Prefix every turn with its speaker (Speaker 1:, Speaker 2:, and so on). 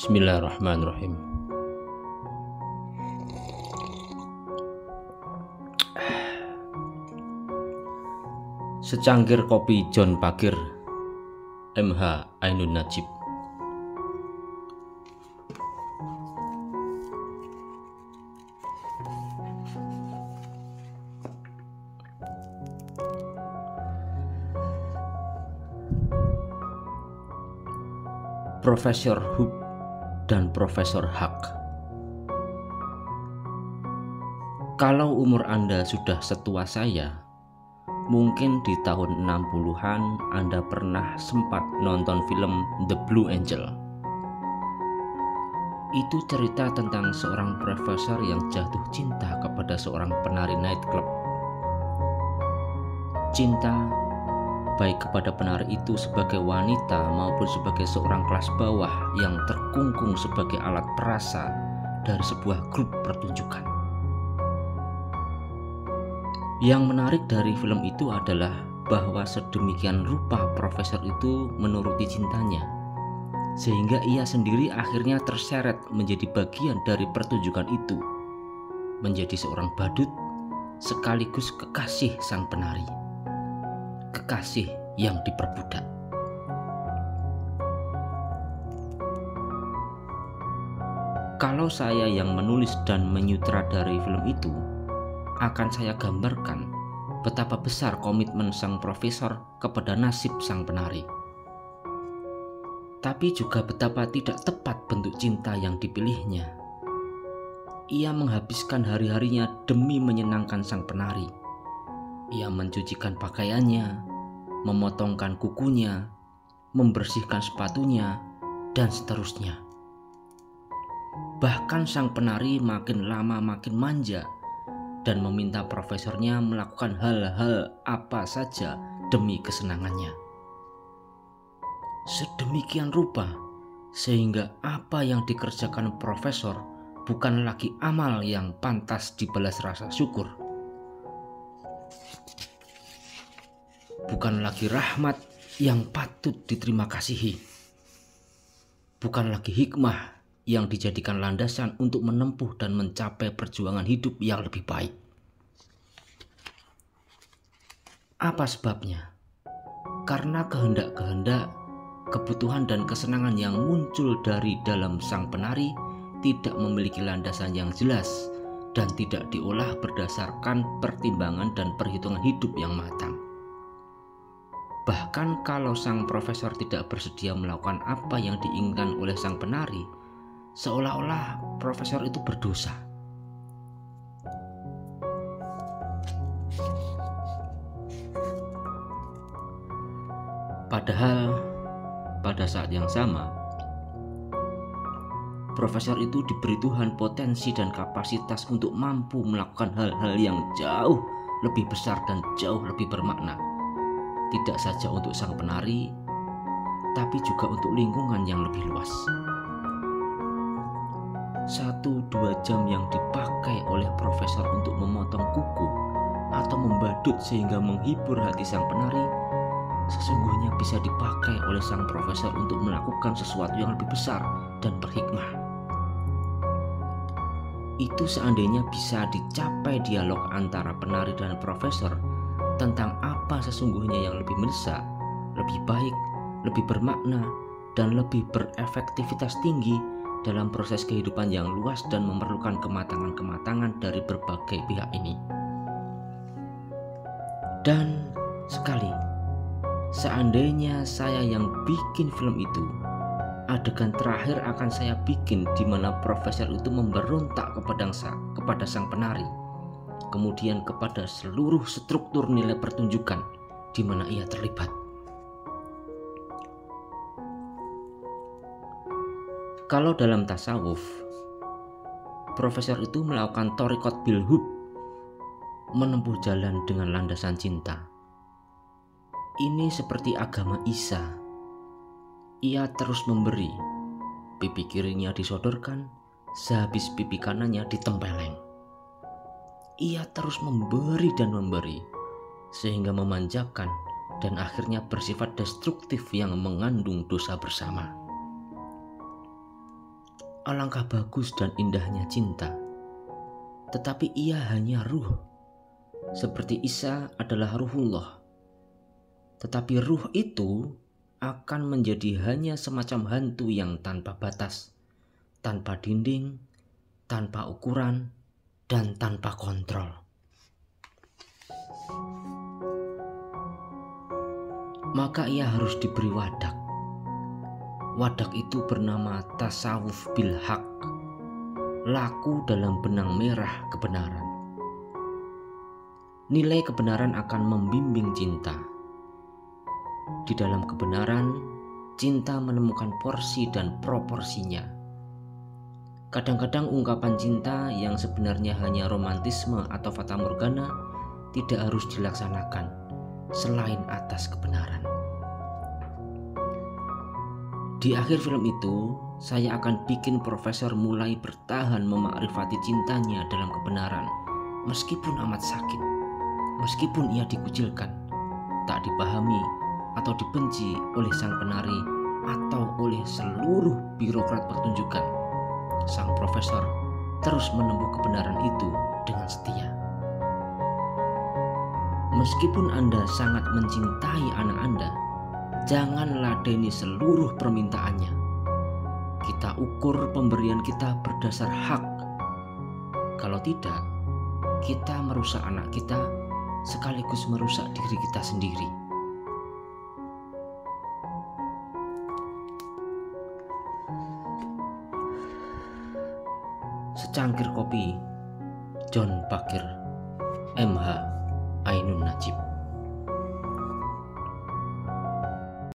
Speaker 1: Bismillahirrahmanirrahim. Secangkir kopi John Pakir, M.H. Ainun Najib. Profesor Hub dan Profesor Hak. Kalau umur Anda sudah setua saya, mungkin di tahun 60-an Anda pernah sempat nonton film The Blue Angel. Itu cerita tentang seorang profesor yang jatuh cinta kepada seorang penari nightclub. Cinta baik kepada penari itu sebagai wanita maupun sebagai seorang kelas bawah yang terkungkung sebagai alat perasa dari sebuah grup pertunjukan. Yang menarik dari film itu adalah bahwa sedemikian rupa profesor itu menuruti cintanya, sehingga ia sendiri akhirnya terseret menjadi bagian dari pertunjukan itu, menjadi seorang badut sekaligus kekasih sang penari. Kekasih yang diperbudak. Kalau saya yang menulis dan menyutradari film itu, akan saya gambarkan betapa besar komitmen sang profesor kepada nasib sang penari. Tapi juga betapa tidak tepat bentuk cinta yang dipilihnya. Ia menghabiskan hari-harinya demi menyenangkan sang penari. Ia mencucikan pakaiannya, memotongkan kukunya, membersihkan sepatunya, dan seterusnya. Bahkan sang penari makin lama makin manja dan meminta profesornya melakukan hal-hal apa saja demi kesenangannya. Sedemikian rupa sehingga apa yang dikerjakan profesor bukan lagi amal yang pantas dibalas rasa syukur. Bukan lagi rahmat yang patut diterima kasihi. Bukan lagi hikmah yang dijadikan landasan untuk menempuh dan mencapai perjuangan hidup yang lebih baik. Apa sebabnya? Karena kehendak-kehendak, kebutuhan dan kesenangan yang muncul dari dalam sang penari tidak memiliki landasan yang jelas dan tidak diolah berdasarkan pertimbangan dan perhitungan hidup yang matang. Bahkan kalau sang profesor tidak bersedia melakukan apa yang diinginkan oleh sang penari, seolah-olah profesor itu berdosa. Padahal pada saat yang sama, profesor itu diberi Tuhan potensi dan kapasitas untuk mampu melakukan hal-hal yang jauh lebih besar dan jauh lebih bermakna. Tidak saja untuk sang penari, tapi juga untuk lingkungan yang lebih luas. 1-2 jam yang dipakai oleh profesor untuk memotong kuku atau membadut sehingga menghibur hati sang penari, sesungguhnya bisa dipakai oleh sang profesor untuk melakukan sesuatu yang lebih besar dan berhikmah. Itu seandainya bisa dicapai dialog antara penari dan profesor tentang apa sesungguhnya yang lebih mendesak, lebih baik, lebih bermakna, dan lebih berefektivitas tinggi dalam proses kehidupan yang luas dan memerlukan kematangan-kematangan dari berbagai pihak ini. Dan sekali, seandainya saya yang bikin film itu, adegan terakhir akan saya bikin di mana profesor itu memberontak kepada sang penari, kemudian kepada seluruh struktur nilai pertunjukan di mana ia terlibat. Kalau dalam tasawuf, profesor itu melakukan thariqat bil hub, menempuh jalan dengan landasan cinta. Ini seperti agama Isa. Ia terus memberi, pipi kirinya disodorkan, sehabis pipi kanannya ditempeleng. Ia terus memberi dan memberi, sehingga memanjakan dan akhirnya bersifat destruktif yang mengandung dosa bersama. alangkah bagus dan indahnya cinta. Tetapi ia hanya ruh. Seperti Isa adalah ruhullah. Tetapi ruh itu akan menjadi hanya semacam hantu yang tanpa batas, tanpa dinding, tanpa ukuran, dan tanpa kontrol. Maka ia harus diberi wadak. Wadak itu bernama tasawuf bil haq, laku dalam benang merah kebenaran. Nilai kebenaran akan membimbing cinta. Di dalam kebenaran, cinta menemukan porsi dan proporsinya. Kadang-kadang ungkapan cinta yang sebenarnya hanya romantisme atau fatamorgana tidak harus dilaksanakan selain atas kebenaran. Di akhir film itu, saya akan bikin profesor mulai bertahan memakrifati cintanya dalam kebenaran, meskipun amat sakit, meskipun ia dikucilkan, tak dipahami atau dibenci oleh sang penari atau oleh seluruh birokrat pertunjukan. Sang profesor terus menempuh kebenaran itu dengan setia. Meskipun Anda sangat mencintai anak Anda, jangan ladeni seluruh permintaannya. Kita ukur pemberian kita berdasar hak. Kalau tidak, kita merusak anak kita sekaligus merusak diri kita sendiri. Secangkir kopi, John Bakir, MH Ainun Najib.